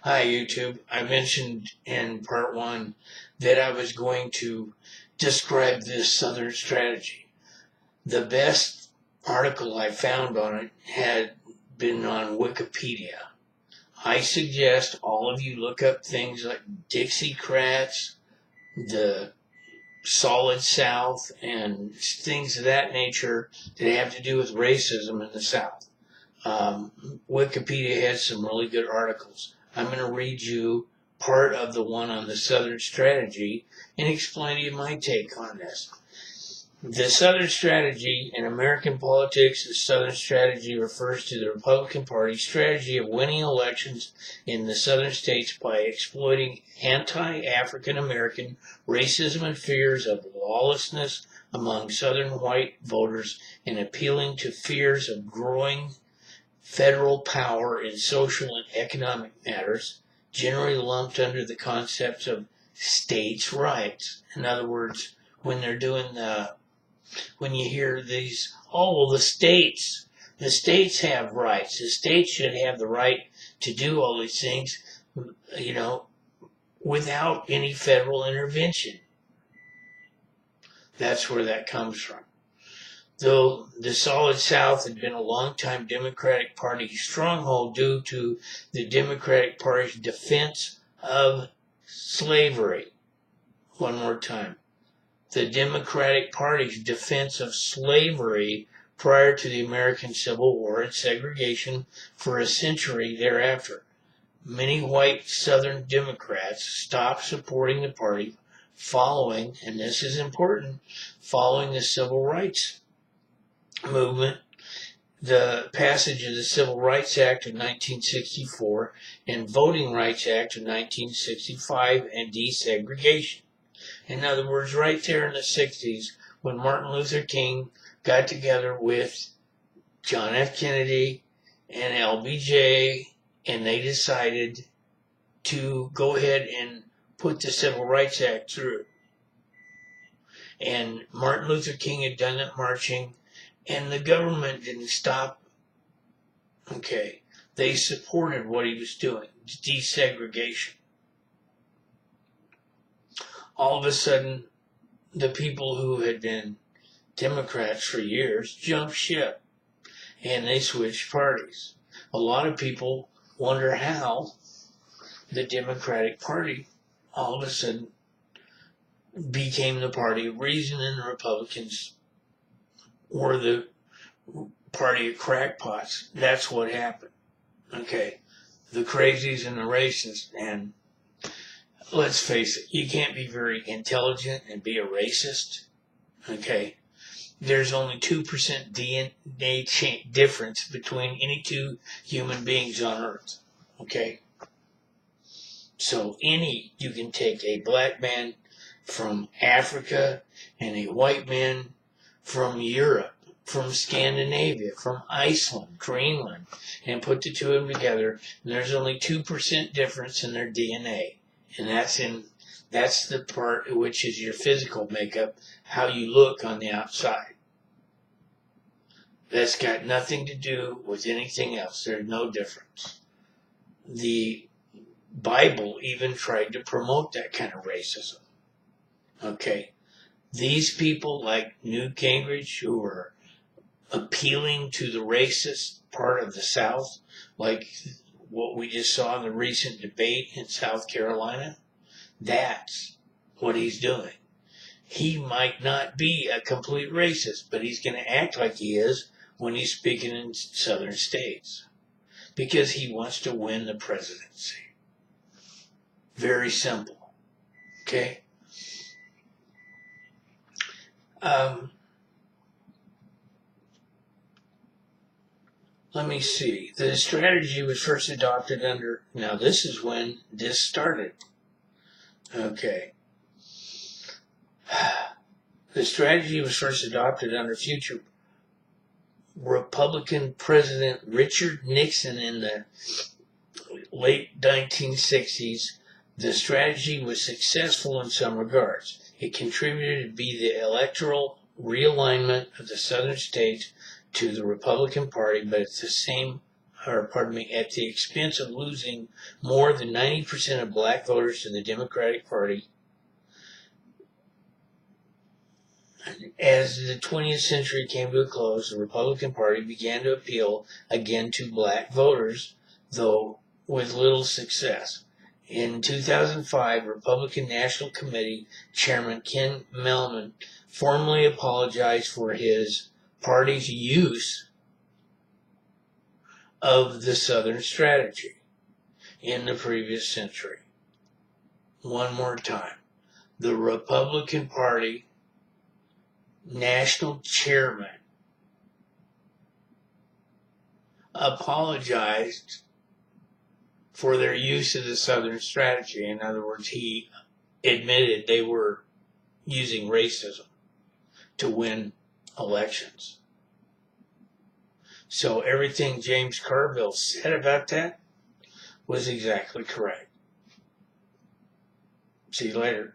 Hi, YouTube. I mentioned in part one that I was going to describe this Southern strategy. The best article I found on it had been on Wikipedia. I suggest all of you look up things like Dixiecrats, the Solid South, and things of that nature that have to do with racism in the South. Wikipedia has some really good articles. I'm going to read you part of the one on the Southern strategy and explain to you my take on this. The Southern strategy in American politics, the Southern strategy refers to the Republican Party's strategy of winning elections in the Southern states by exploiting anti-African American racism and fears of lawlessness among Southern white voters and appealing to fears of growing federal power in social and economic matters, generally lumped under the concepts of states' rights. In other words, when they're doing when you hear these, oh, well, the states have rights. The states should have the right to do all these things, without any federal intervention. That's where that comes from. Though the Solid South had been a long-time Democratic Party stronghold due to the Democratic Party's defense of slavery. One more time. The Democratic Party's defense of slavery prior to the American Civil War and segregation for a century thereafter. Many white Southern Democrats stopped supporting the party following, and this is important, following the Civil Rights movement, the passage of the Civil Rights Act of 1964 and Voting Rights Act of 1965 and desegregation. In other words, right there in the 60s, when Martin Luther King got together with John F. Kennedy and LBJ, and they decided to go ahead and put the Civil Rights Act through. And Martin Luther King had done that marching, and the government didn't stop. Okay, they supported what he was doing, desegregation. All of a sudden, the people who had been Democrats for years jumped ship, and they switched parties. A lot of people wonder how the Democratic Party all of a sudden became the party of reason, and the Republicans were the party of crackpots. That's what happened. Okay, the crazies and the racists. And let's face it, you can't be very intelligent and be a racist. Okay, there's only 2% DNA difference between any two human beings on Earth. Okay, so you can take a black man from Africa and a white man from Europe, from Scandinavia, from Iceland, Greenland, and put the two of them together, and there's only 2% difference in their DNA. And that's the part which is your physical makeup, how you look on the outside. That's got nothing to do with anything else. There's no difference. The Bible even tried to promote that kind of racism. Okay. These people like Newt Gingrich, who are appealing to the racist part of the South, like what we just saw in the recent debate in South Carolina, that's what he's doing. He might not be a complete racist, but he's going to act like he is when he's speaking in southern states, because he wants to win the presidency. Very simple. Okay? Let me see. The strategy was first adopted under, now this is when this started. Okay. The strategy was first adopted under future Republican President Richard Nixon in the late 1960s. The strategy was successful in some regards. It contributed to be the electoral realignment of the southern states to the Republican Party, but at the same at the expense of losing more than 90% of black voters to the Democratic Party. As the 20th century came to a close, the Republican Party began to appeal again to black voters, though with little success. In 2005, Republican National Committee Chairman Ken Mehlman formally apologized for his party's use of the Southern strategy in the previous century. One more time. The Republican Party National Chairman apologized for their use of the Southern strategy. In other words, he admitted they were using racism to win elections. So everything James Carville said about that was exactly correct. See you later.